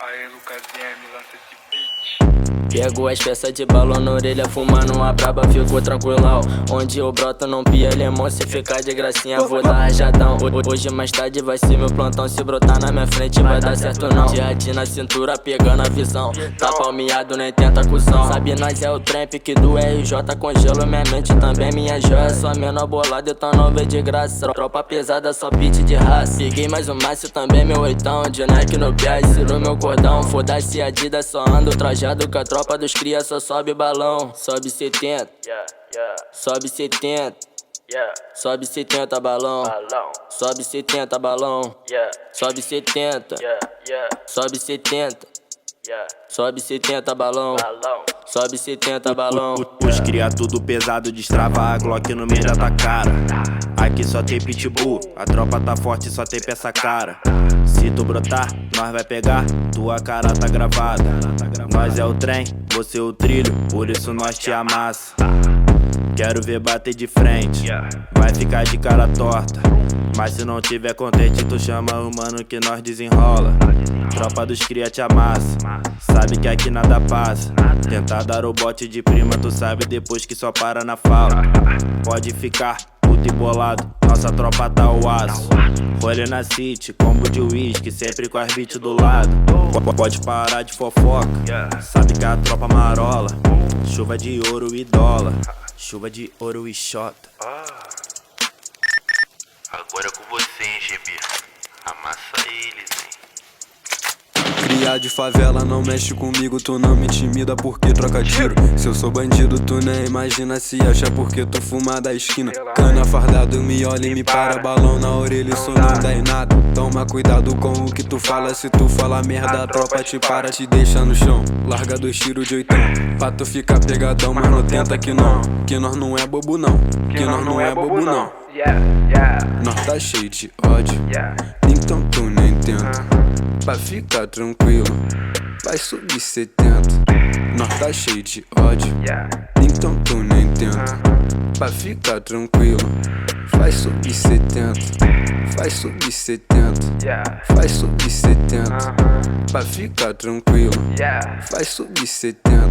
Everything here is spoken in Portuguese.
Aê, Lucas DM, lança esse beat. Pego as peças de balão na orelha, fumando uma braba, fico tranquilão. Onde eu broto não pia limão, se ficar de gracinha vou dar rajadão. Hoje mais tarde vai ser meu plantão, se brotar na minha frente vai dar certo não. Tiati na cintura pegando a visão, tá palmeado nem tenta cuzão. Sabe nós é o tramp que do RJ congelo minha mente também minha joia. Só menor bolada e tão nova de graça, tropa pesada só pit de raça. Peguei mais um maço também meu oitão, de Nike no pé e no meu cordão. Foda-se Adidas, só ando trajado com a tropa dos cria, só sobe balão. Sobe 70, sobe 70, sobe 70 balão. Sobe 70 balão. Sobe 70, sobe 70, sobe 70 balão. Sobe 70 balão. Os cria tudo pesado, destrava a Glock no meio da tua cara. Aqui só tem pitbull, a tropa tá forte, só tem peça cara. Se tu brotar, nós vai pegar, tua cara tá gravada. Nós é o trem, você o trilho, por isso nós te amassa. Quero ver bater de frente, vai ficar de cara torta. Mas se não tiver contente, tu chama o mano que nós desenrola. Tropa dos cria te amassa, sabe que aqui nada passa. Tentar dar o bote de prima, tu sabe depois que só para na fala. Pode ficar puto e bolado, nossa tropa tá o aço. Rolê na city, combo de uísque, sempre com as beats do lado. Pode parar de fofoca, sabe que a tropa marola. Chuva de ouro e dólar, chuva de ouro e xota. Agora é com você, hein, GB. Amassa eles, hein. Cria de favela, não mexe comigo, tu não me intimida porque troca tiro. Se eu sou bandido, tu nem imagina, se acha porque tu fuma da esquina. Cana fardado, me olha e me para, balão na orelha, isso não dá em nada. Toma cuidado com o que tu fala, se tu fala merda, a tropa te para, te deixa no chão. Larga 2 tiros de 8, pra tu ficar pegadão, mas não tenta que não. Que nós não é bobo não, que nós não é bobo não. Nós tá cheio de ódio, então tu nem tenta. Pra ficar tranquilo, vai subir 70. Nós tá cheio de ódio, então tu nem tenta. Pra ficar tranquilo, vai subir 70. Vai subir 70, vai subir 70. Pra ficar tranquilo, vai subir 70.